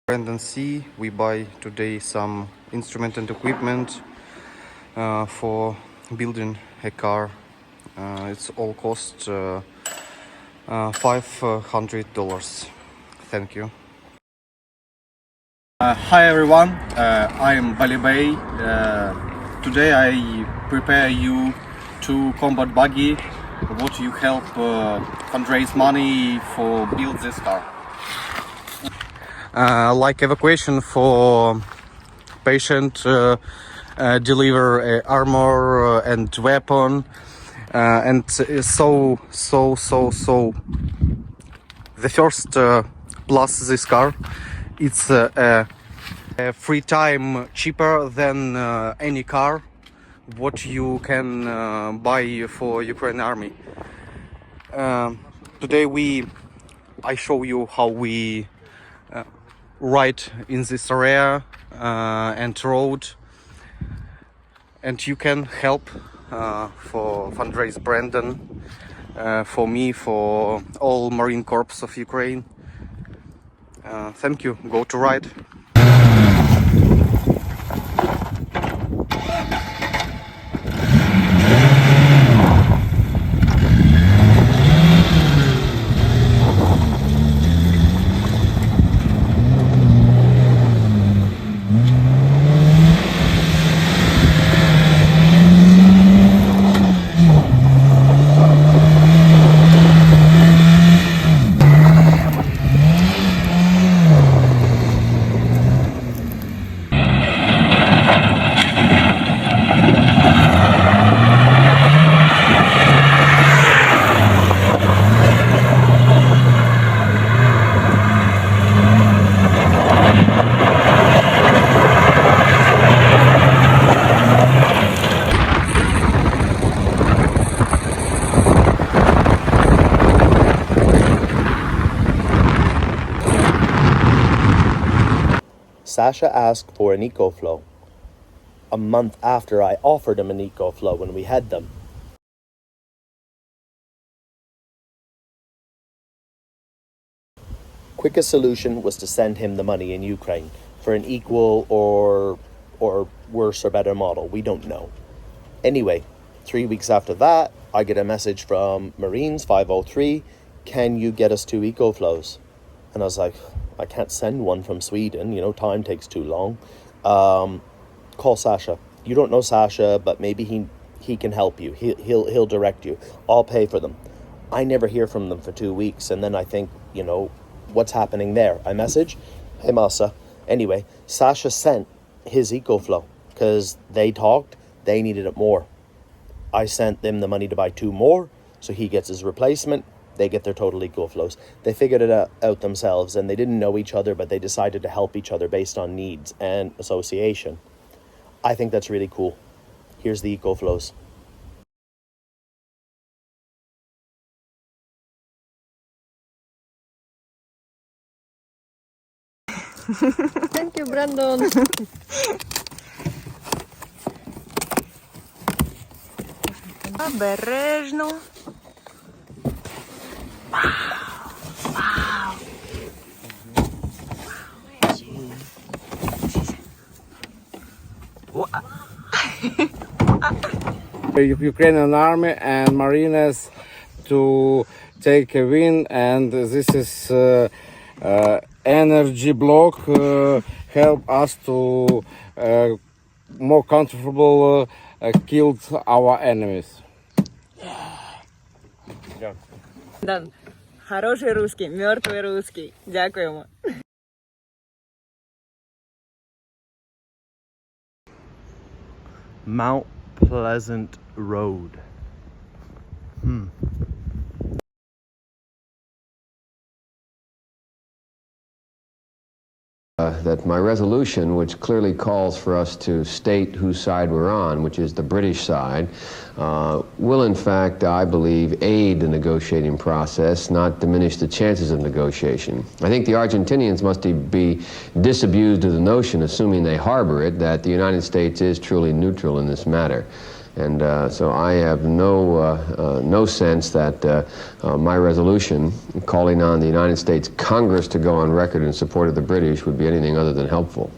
And see, we buy today some instrument and equipment for building a car. It's all cost $500. Thank you. Hi everyone, I'm Bali Bay. Today I prepare you to combat Buggy. What you help fundraise money for build this car. Like evacuation for patient, deliver armor and weapon, and so the first plus this car, it's a free time cheaper than any car what you can buy for Ukraine army. Today I show you how we ride in this area and road, and you can help for fundraise Brandon, for me, for all Marine Corps of Ukraine. Thank you. Go to ride. Sasha asked for an EcoFlow a month after I offered him an EcoFlow when we had them. Quickest solution was to send him the money in Ukraine for an equal or worse or better model. We don't know. Anyway, 3 weeks after that, I get a message from Marines 503, can you get us 2 EcoFlows? And I was like, I can't send one from Sweden, time takes too long. Call Sasha. You don't know Sasha, but maybe he can help you. He'll direct you. I'll pay for them. I never hear from them for 2 weeks, and then I think, what's happening there? I message, hey Masa. Anyway, Sasha sent his EcoFlow because they talked, they needed it more. I sent them the money to buy 2 more, so he gets his replacement. They get their total EcoFlows. They figured it out themselves, and they didn't know each other, but they decided to help each other based on needs and association. I think that's really cool. Here's the EcoFlows. Thank you, Brandon. Обережно. Ukrainian army and Marines to take a win, and this is energy block help us to more comfortable kill our enemies. Дан, хороший русский, мертвый русский. Дякуємо. Mount Pleasant Road. That my resolution, which clearly calls for us to state whose side we're on, which is the British side, will in fact, I believe, aid the negotiating process, not diminish the chances of negotiation. I think the Argentinians must be disabused of the notion, assuming they harbor it, that the United States is truly neutral in this matter. And so I have no sense that my resolution calling on the United States Congress to go on record in support of the British would be anything other than helpful.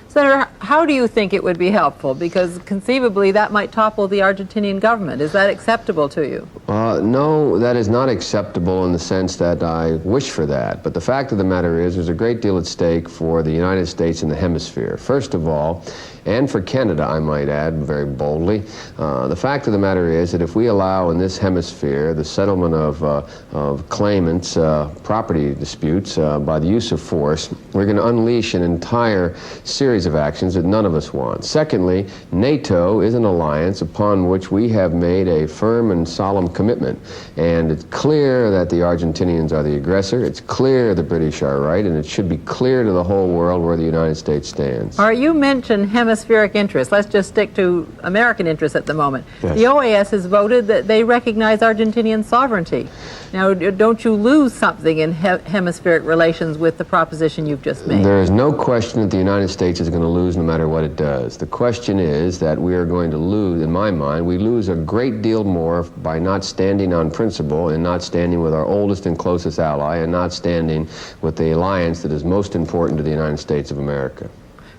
Senator, how do you think it would be helpful? Because conceivably that might topple the Argentinian government. Is that acceptable to you? No, that is not acceptable in the sense that I wish for that. But the fact of the matter is there's a great deal at stake for the United States and the hemisphere. First of all, and for Canada, I might add very boldly, the fact of the matter is that if we allow in this hemisphere the settlement of claimants' property disputes by the use of force, we're going to unleash an entire series of actions that none of us want. Secondly, NATO is an alliance upon which we have made a firm and solemn commitment. And it's clear that the Argentinians are the aggressor. It's clear the British are right, and it should be clear to the whole world where the United States stands. All right, you mentioned hemispheric interests. Let's just stick to American interests at the moment. Yes. The OAS has voted that they recognize Argentinian sovereignty. Now, don't you lose something in hemispheric relations with the proposition you've just made? There is no question that the United States is going to lose no matter what it does. The question is that we are going to lose, in my mind, we lose a great deal more by not standing on principle and not standing with our oldest and closest ally and not standing with the alliance that is most important to the United States of America.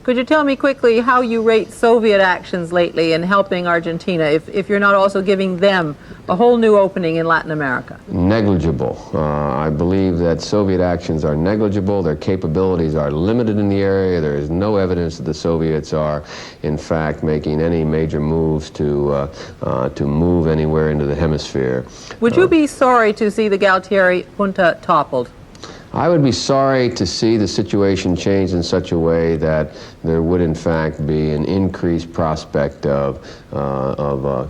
Could you tell me quickly how you rate Soviet actions lately in helping Argentina, if you're not also giving them a whole new opening in Latin America? Negligible. I believe that Soviet actions are negligible. Their capabilities are limited in the area. There is no evidence that the Soviets are, in fact, making any major moves to move anywhere into the hemisphere. Would you be sorry to see the Galtieri junta toppled? I would be sorry to see the situation change in such a way that there would in fact be an increased prospect of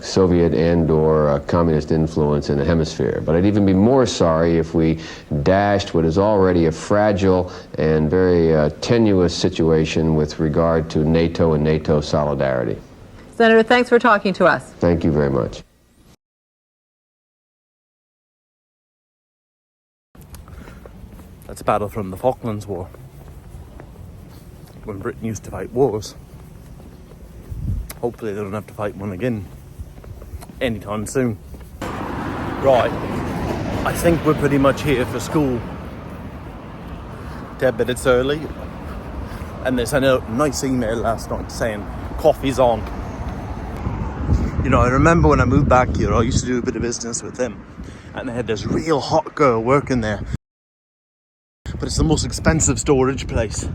Soviet and/or communist influence in the hemisphere. But I'd even be more sorry if we dashed what is already a fragile and very tenuous situation with regard to NATO and NATO solidarity. Senator, thanks for talking to us. Thank you very much. That's a battle from the Falklands War, when Britain used to fight wars. Hopefully they don't have to fight one again anytime soon. Right, I think we're pretty much here for school. 10 minutes early, and they sent out a nice email last night saying coffee's on. You know, I remember when I moved back here, I used to do a bit of business with them, and they had this real hot girl working there. But it's the most expensive storage place.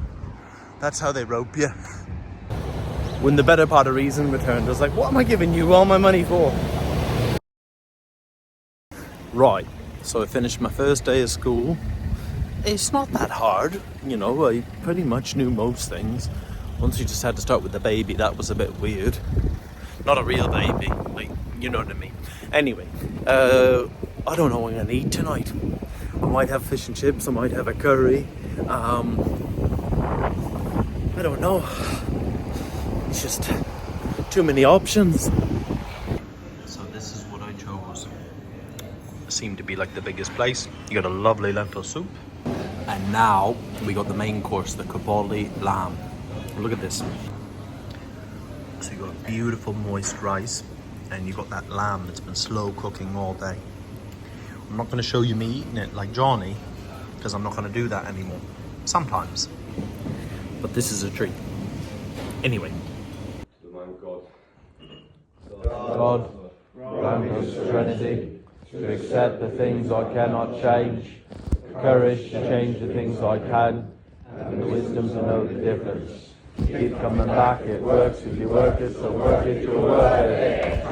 That's how they rope you. When the better part of reason returned, I was like, what am I giving you all my money for? Right, so I finished my first day of school. It's not that hard, you know, I pretty much knew most things. Once you just had to start with the baby, that was a bit weird. Not a real baby, like, you know what I mean. Anyway, I don't know what I'm gonna eat tonight. I might have fish and chips, I might have a curry. I don't know. It's just too many options. So this is what I chose. It seemed to be like the biggest place. You got a lovely lentil soup. And now we got the main course, the Capaldi lamb. Look at this. So you got a beautiful moist rice, and you got that lamb that's been slow cooking all day. I'm not going to show you me eating it like Johnny, because I'm not going to do that anymore. Sometimes. But this is a treat. Anyway. God, grant us serenity to accept the things I cannot change, the courage to change the things I can, and the wisdom to know the difference. Keep coming back, it works if you work it, so work it, you'll work it.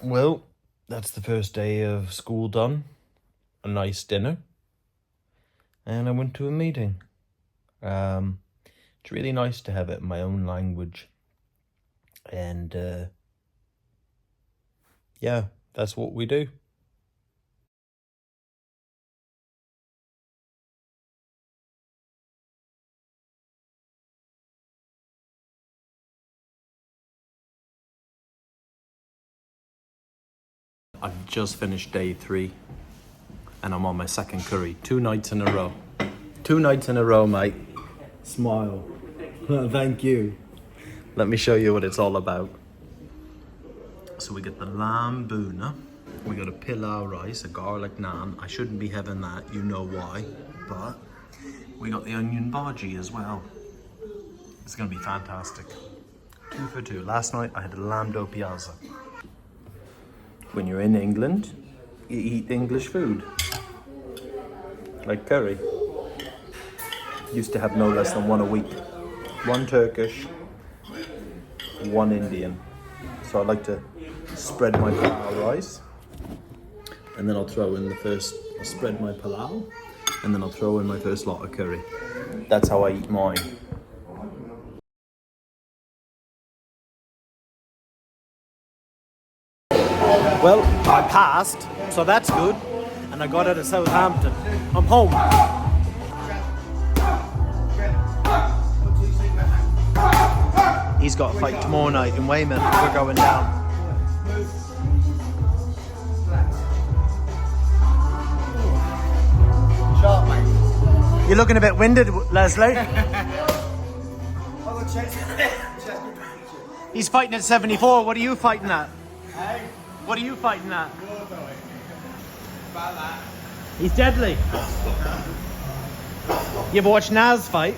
Well, that's the first day of school done. A nice dinner. And I went to a meeting. It's really nice to have it in my own language. And yeah, that's what we do. I've just finished day 3, and I'm on my second curry. 2 nights in a row. 2 nights in a row, mate. Smile. Thank you. Let me show you what it's all about. So we get the lamb boona. We got a pilau rice, a garlic naan. I shouldn't be having that, you know why. But we got the onion bhaji as well. It's gonna be fantastic. 2 for 2. Last night I had a lamb do piazza. When you're in England, you eat English food. Like curry. Used to have no less than 1 a week. 1 Turkish, 1 Indian. So I like to spread my pilau rice, and then I'll throw in I'll spread my pilau, and then I'll throw in my first lot of curry. That's how I eat mine. Well, I passed, so that's good, and I got out of Southampton. I'm home. He's got a fight tomorrow night in Weymouth. We're going down. You're looking a bit winded, Leslie. He's fighting at 74. What are you fighting at? What are you fighting at? He's deadly. You ever watch Naz fight?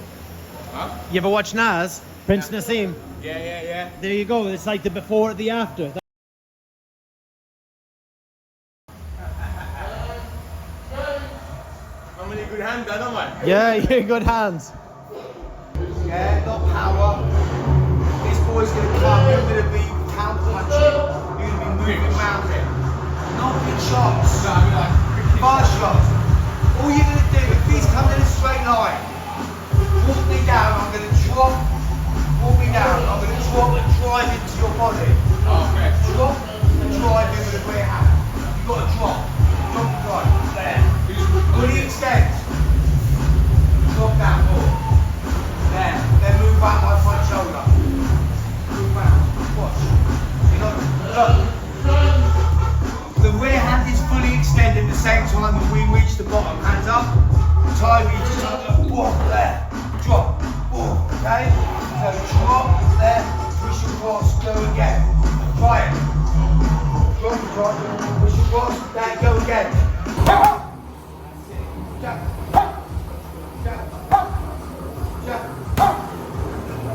Huh? You ever watch Naz? Prince Nassim? Yeah. There you go. It's like the before and the after. How many good hands, don't I? Yeah, you're good hands. Yeah, not power. This boy's going to come, you're going to be counter-punching. You're going to be moving around him. Not big shots. Fast shots. All you're going to do, if he's coming in a straight line, walk me down, I'm going to drop. Walk me down, I'm going to drop and drive into your body. Okay. Drop and drive in with a rear hand. You've got to drop. Drop and drive. There. Fully extend. Drop down more. There. Then move back my front shoulder. Move round. Watch. You know, look. The rear hand is fully extended at the same time when we reach the bottom. Hands up. Tie reaches up. Walk there. Drop. Walk. Okay? So drop there. Push across. Go again. Try it. Drop. Push across. There. Go again. Jump. Jump. Jump.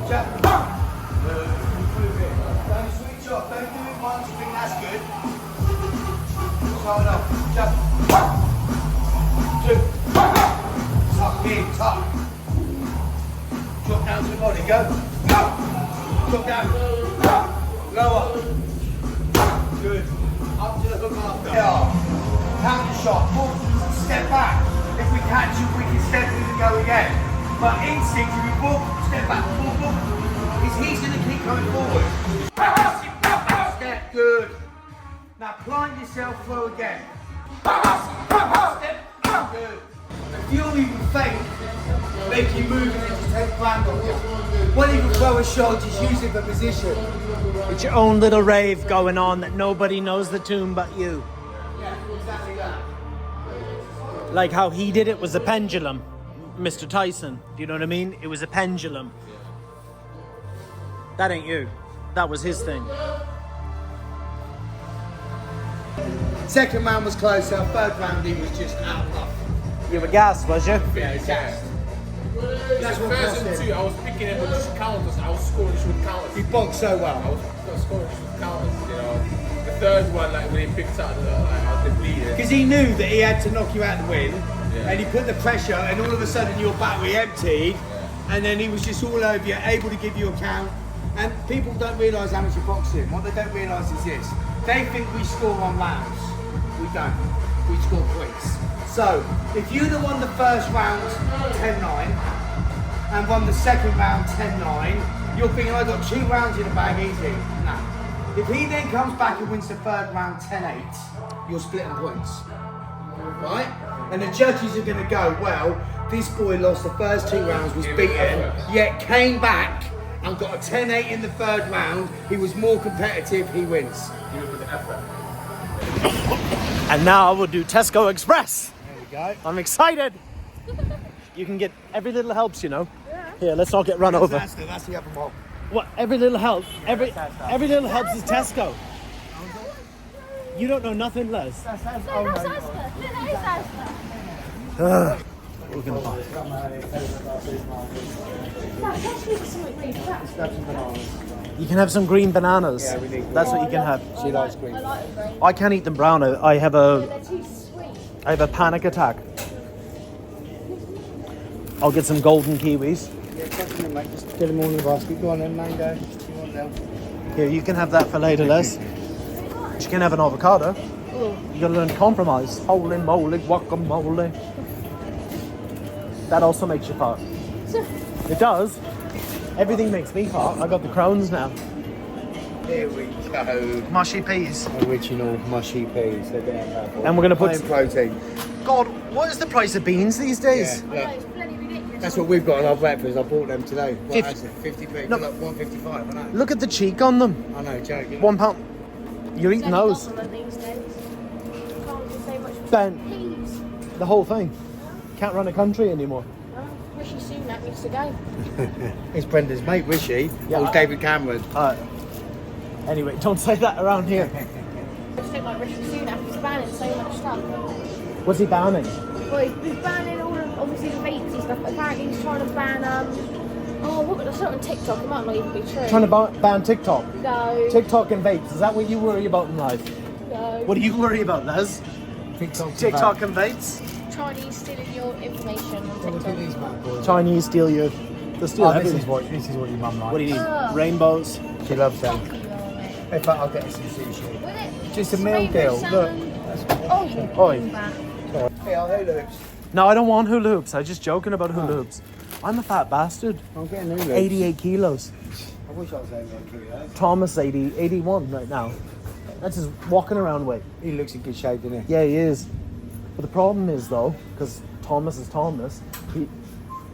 Jump. Improve it. Don't switch off. Don't do it once. You think that's good. Hold up. Jump. 2. Tuck in. Tuck. Drop down to the body. Go. Drop down. Lower. Good. Up to the hook after. Yeah. Counter shot. Step back. If we catch you, we can step in and go again. But instinct, if you book, step back, book, he's going to keep coming forward. Step, good. Now plant yourself, throw again. Step, good. If you'll even fake, make you move and then just take ground on you. Won't even throw a shot, just use it for position. It's your own little rave going on that nobody knows the tune but you. Yeah, exactly that. Like how he did it was a pendulum, Mr. Tyson. Do you know what I mean? It was a pendulum. That ain't you. That was his thing. Second round was closer, third round he was just out of luck. You were gassed, was you? Yeah, he's gassed. That's what First and 2, I was picking it with just counters. I was scoring with counters. He boxed so well. I was scoring with counters, you know. The third one, like when he picked up, I was bleeding. Because he knew that he had to knock you out the win, and he put the pressure, and all of a sudden your battery emptied, and then he was just all over you, able to give you a count. And people don't realise how much you're boxing. What they don't realise is this: they think we score on rounds. We don't. We score points. So if you'd have won the first round 10-9 and won the second round 10-9, you're thinking, I got 2 rounds in the bag easy. No. If he then comes back and wins the third round 10-8, you're splitting points. Right? And the judges are going to go, well, this boy lost the first 2 rounds, was beaten, yet came back and got a 10-8 in the third round. He was more competitive, he wins. And now we'll do Tesco Express. go. I'm excited. You can get every little helps, you know. Yeah. Here, let's not get run over. That's the other mob. What? Every little help. Every little helps is Tesco. You don't know nothing, Les. That's No, that's Asda. No, that is Asda. We're gonna buy. You can have some green bananas. Yeah, we need. That's what you can have. She likes green. I can't eat them brown. I have They're a too sweet. panic attack. I'll get some golden kiwis. Yeah, chuck them in, mate. Just get them all in the basket. Go on then, mango. You want them? Here, you can have that for later, Les. You can have an avocado. You gotta learn to compromise. Holy moly, guacamole. That also makes you fart. It does. Everything makes me fart. I got the Crohn's now. Here we go. Mushy peas. Original mushy peas. They're there. And we're gonna put. High in protein. God, what is the price of beans these days? Yeah, It's bloody ridiculous. that's what we've got on our breakfast. I bought them today. What 50 is it? 50p. No. Look, 155. I know. Look at the cheek on them. I know, joking. £1. You're eating those. These days. Can't do so much Ben. peas. The whole thing. Can't run a country anymore. Rishi Sunak needs to go. It's Brenda's mate, Rishi. Yeah. Or David Cameron. Anyway, don't say that around here. I just don't like Rishi Sunak. He's banning so much stuff. What's he banning? Well, he's banning all of, obviously, the vapes and stuff. But apparently he's trying to ban, what I saw it on TikTok. It might not even be true. Trying to ban TikTok. No. TikTok and vapes. Is that what you worry about in life? No. What do you worry about, Les? TikTok and vapes? Chinese stealing your information on Look at TikTok. these mad boys. Chinese steal your... They steal everything. This is what your mum likes. What do you need? Ugh. Rainbows? She loves them. Fuck you, mate. In fact, I'll get her some sushi. Will it? Just a meal Rainbow deal. salmon. Look. Oh, you're Oi. going back. Hey, I'll hula hoops. No, I don't want hula hoops. I'm just joking about hula hoops. I'm a fat bastard. I'm getting hula hoops. 88 kilos. I wish I was 88 kilos. Thomas 81 right now. That's his walking around weight. He looks in good shape, doesn't he? Yeah, he is. But the problem is though, because Thomas is Thomas,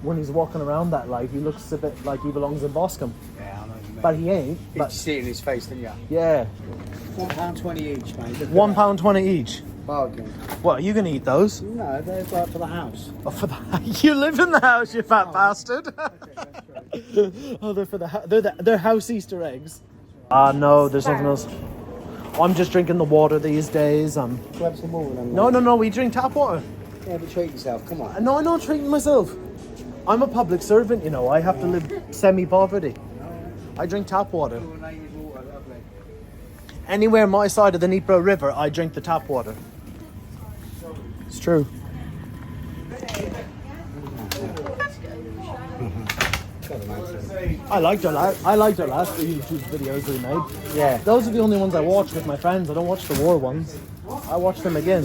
when he's walking around that life, he looks a bit like he belongs in Boscombe. Yeah, I know what you mean. But he ain't. You But see it in his face, didn't you? yeah, £1.20 each, mate. Look at £1.20 each. that. Bargain. What, are you going to eat those? No, they're like for the house. Oh, for the, you live in the house, you fat bastard. Oh, they're for the they're house Easter eggs. No, there's nothing else. I'm just drinking the water these days. Grab some more of them. No, we drink tap water. Yeah, but treat yourself, come on. No, I'm not treating myself. I'm a public servant, you know. I have to live semi-poverty. I drink tap water. Chlorinated water, lovely. Anywhere my side of the Dnipro River, I drink the tap water. It's true. I liked our last YouTube videos we made. Yeah. Those are the only ones I watch with my friends. I don't watch the war ones. I watch them again.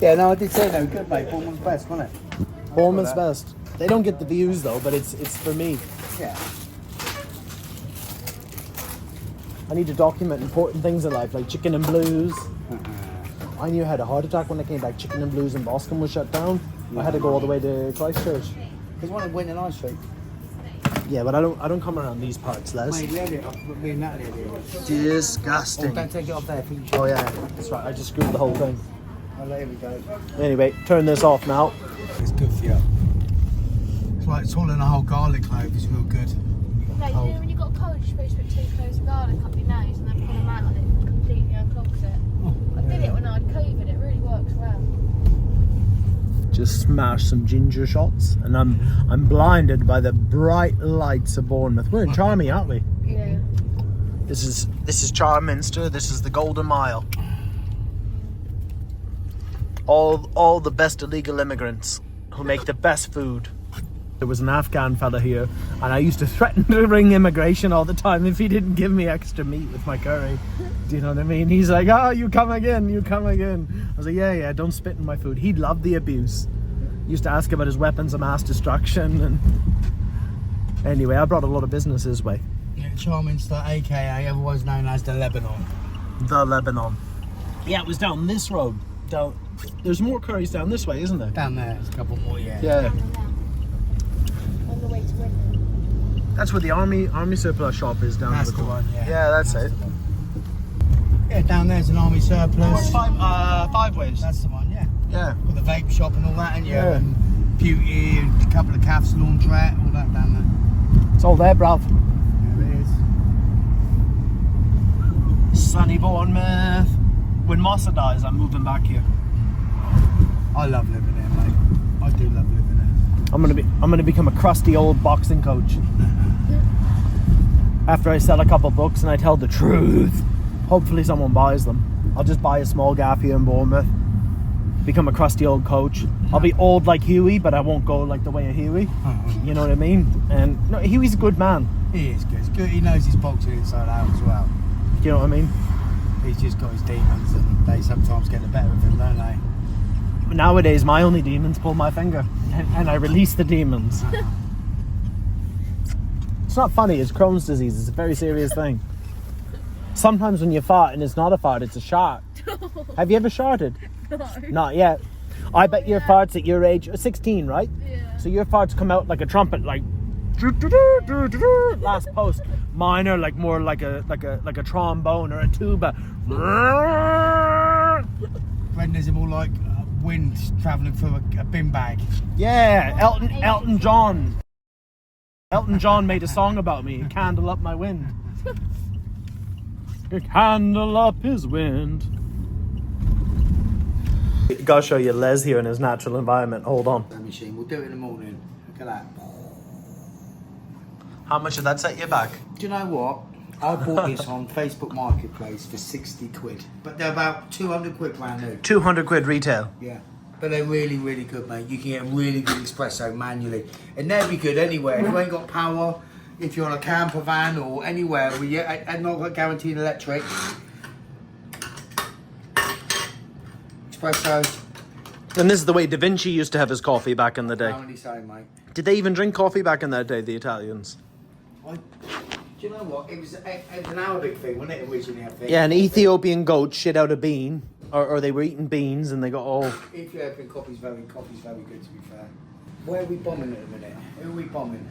Yeah, no, I did say they were good, mate. Bournemouth's best, wasn't it? Bournemouth's best. They don't get the views though, but it's for me. Yeah. I need to document important things in life, like Chicken and Blues. I knew I had a heart attack when I came back. Chicken and Blues in Boscombe was shut down. I had to go all the way to Christchurch. There's one in Winton High Street. Yeah, but I don't come around these parts, Les. Mate, we had it. Me and Natalie had it. Disgusting. Oh, don't take it off there, please. Oh yeah, that's right. I just screwed the whole thing. Oh, there we go. Anyway, turn this off now. It's good for you. It's like swallowing a whole garlic clove is real good. No, you know when you've got a cold, you're supposed to put 2 cloves of garlic up your nose and then pull them out and it completely unclogs it. I did it when I had COVID, it really works well. Just smash some ginger shots, and I'm blinded by the bright lights of Bournemouth. We're in Charmy, aren't we? Yeah. This is Charminster. This is the Golden Mile. All the best illegal immigrants who make the best food. There was an Afghan fella here, and I used to threaten to ring immigration all the time if he didn't give me extra meat with my curry. Do you know what I mean? He's like, "Oh, you come again, you come again." I was like, yeah, don't spit in my food. He loved the abuse. Used to ask about his weapons of mass destruction, and anyway, I brought a lot of business his way. Yeah, Charminster, aka otherwise known as the Lebanon. The Lebanon. Yeah, it was down this road. Down. There's more curries down this way, isn't there? Down there, there's a couple more, yeah. Yeah. On the way to Winton. That's where the army surplus shop is down That's the the corner. one, yeah. Yeah, that's it. Yeah, down there's an army surplus. Five ways. That's the one, yeah. Yeah. Got the vape shop and all that, and Yeah. and beauty, and a couple of calves, laundrette, all that down there. It's all there, bruv. There it is. Sunny Bournemouth. When Mossa dies, I'm moving back here. I love living here, mate. I do love living here. I'm gonna become a crusty old boxing coach. After I sell a couple books and I tell the truth, hopefully someone buys them. I'll just buy a small gaff here in Bournemouth. Become a crusty old coach. I'll be old like Huey, but I won't go like the way of Huey. You know what I mean? And no, Huey's a good man. He is good. He's good. He knows his boxing inside out as well. Do you know what I mean? He's just got his demons, and they sometimes get the better of him, don't they? Nowadays, my only demons pull my finger, and I release the demons. It's not funny. It's Crohn's disease. It's a very serious thing. Sometimes when you fart and it's not a fart, it's a shart. Have you ever sharted? No. Not yet. I bet your farts at your age, 16, right? Yeah. So your farts come out like a trumpet, like last post. Mine are like more like a trombone or a tuba. Brenda's more like wind travelling through a bin bag. Yeah, Elton John. Elton John made a song about me. Candle up my wind. Candle up his wind. Gotta show you Les here in his natural environment. Hold on. That machine. We'll do it in the morning. Look at that. How much did that set you back? Do you know what? I bought this on Facebook Marketplace for 60 quid. But they're about 200 quid brand new. 200 quid retail. Yeah. But they're really, really good, mate. You can get a really good espresso manually. And they'll be good anywhere. If you ain't got power, if you're on a camper van or anywhere where you and not got guaranteed electric. Espresso. And this is the way Da Vinci used to have his coffee back in the day. How many say, mate? Did they even drink coffee back in that day, the Italians? Do you know what? It was an Arabic thing, wasn't it, originally, I think? Yeah, an Ethiopian goat shit out a bean. Or they were eating beans and they got all... Ethiopian coffee's very good, to be fair. Where are we bombing at the minute? Who are we bombing?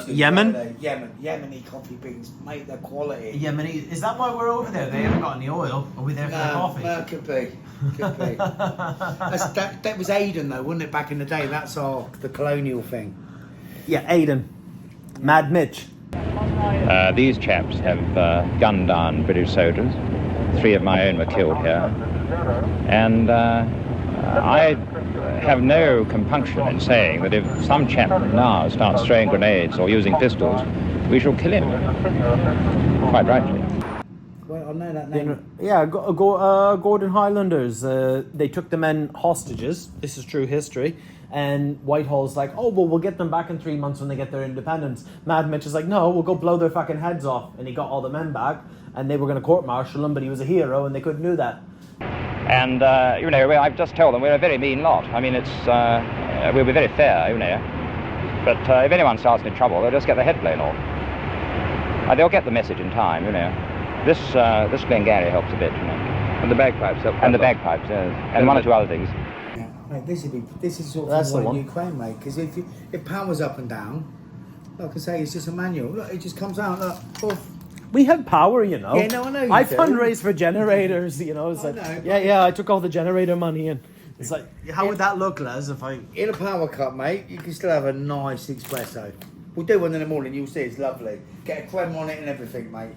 Yemen? Yemeni coffee beans, mate, they're quality. Yemeni, is that why we're over there? They haven't got any oil. Are we there for the coffee? No, could be. That was Aden though, wasn't it, back in the day? That's the colonial thing. Yeah, Aden. Mad Mitch. These chaps have gunned down British soldiers. 3 of my own were killed here. And I have no compunction in saying that if some chap now starts throwing grenades or using pistols, we shall kill him. Quite rightly. Well, I know that name. Yeah, Gordon Highlanders. They took the men hostages. This is true history. And Whitehall's like, oh, well, we'll get them back in 3 months when they get their independence. Mad Mitch is like, no, we'll go blow their fucking heads off. And he got all the men back, and they were going to court-martial him, but he was a hero, and they couldn't do that. And, you know, I've just told them we're a very mean lot. I mean, we'll be very fair, you know. But if anyone starts any trouble, they'll just get their head blown off. They'll get the message in time, you know. This Glengarry helps a bit, you know. And the bagpipes help. And the bagpipes, yes. And one or two other things. Mate, this is sort of That's the what one. Ukraine, mate. Because if power's up and down, like I say, it's just a manual. Look, it just comes out. Look, off. We have power, you know. Yeah, no, I know you I do. fundraise for generators, you know. It's I like, know. yeah, I took all the generator money, and it's like, how would that look, Les, if I... In a power cup, mate, you can still have a nice espresso. We'll do one in the morning. You'll see it's lovely. Get a creme on it and everything, mate.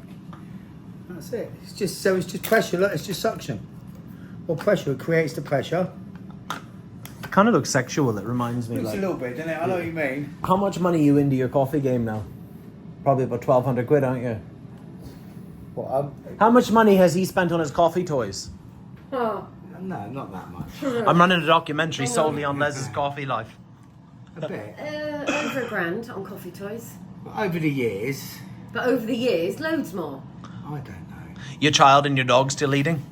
That's it. It's just pressure. Look, it's just suction. Well, pressure creates the pressure. It kind of looks sexual, it reminds me. Looks Like, a little bit, doesn't it? I know what you mean. how much money are you into your coffee game now? Probably about 1,200 quid, aren't you? What? How much money has he spent on his coffee toys? Oh. No, not that much. I'm running a documentary solely on Les's coffee life. A bit. Over £1,000 on coffee toys. Over the years, But over the years, loads more. I don't know. Your child and your dog still eating?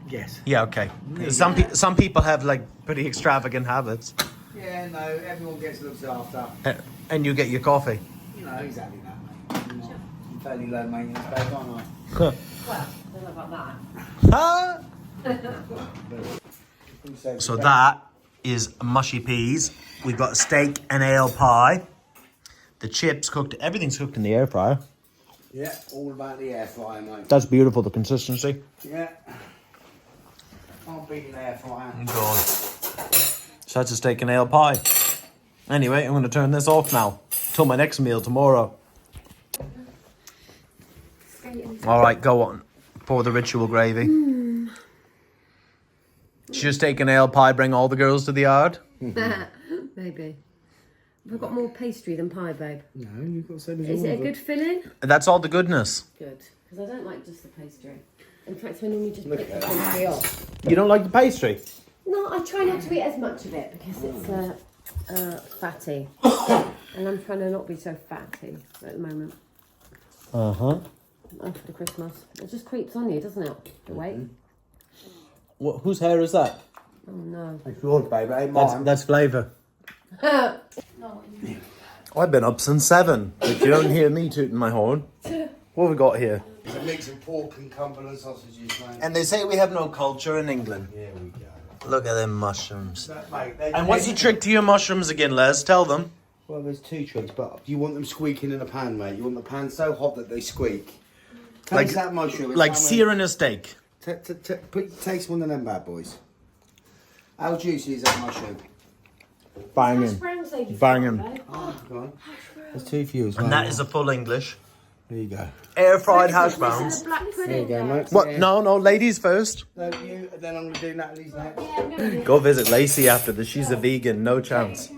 Yes. Yeah, okay. Some people have like pretty extravagant habits. Yeah, no, everyone gets looked after. And you get your coffee. You know, exactly that, mate. I'm fairly low maintenance, babe, aren't I? Well, I don't know about that. So that is mushy peas. We've got steak and ale pie. The chips cooked, everything's cooked in the air fryer. Yeah, all about the air fryer, mate. That's beautiful, the consistency. Yeah. Can't beat an air fryer. God. Such a steak and ale pie. Anyway, I'm going to turn this off now. Till my next meal tomorrow. Alright, go on. Pour the ritual gravy. Should just take an ale pie, bring all the girls to the yard? Maybe. Have I got more pastry than pie, babe? No, you've got so much. Is it a good filling? That's all the goodness. Good. Because I don't like just the pastry. In fact, I normally just pick the pastry off. You don't like the pastry? No, I try not to eat as much of it because it's fatty. And I'm trying to not be so fatty at the moment. After Christmas. It just creeps on you, doesn't it? The weight. What? Whose hair is that? Oh no. It's yours, baby. Ain't mine. That's flavour. I've been up since 7. If you don't hear me tooting my horn. What have we got here? It's a mix of pork and Cumberland sausages, mate. And they say we have no culture in England. Here we go. Look at them mushrooms. Mate, And what's the trick to your mushrooms again, Les? Tell them. Well, there's 2 tricks, but you want them squeaking in a pan, mate. You want the pan so hot that they squeak. Taste that mushroom. Like searing a steak. Taste one of them bad boys. How juicy is that mushroom? Banging. Banging. Oh, go on. There's 2 for you as well. And that is a full English. There you go. Air fried hash browns. There you go, mate. What? No, ladies first. No, you, and then I'm going to do Natalie's next. Go visit Lacey after this. She's a vegan, no chance.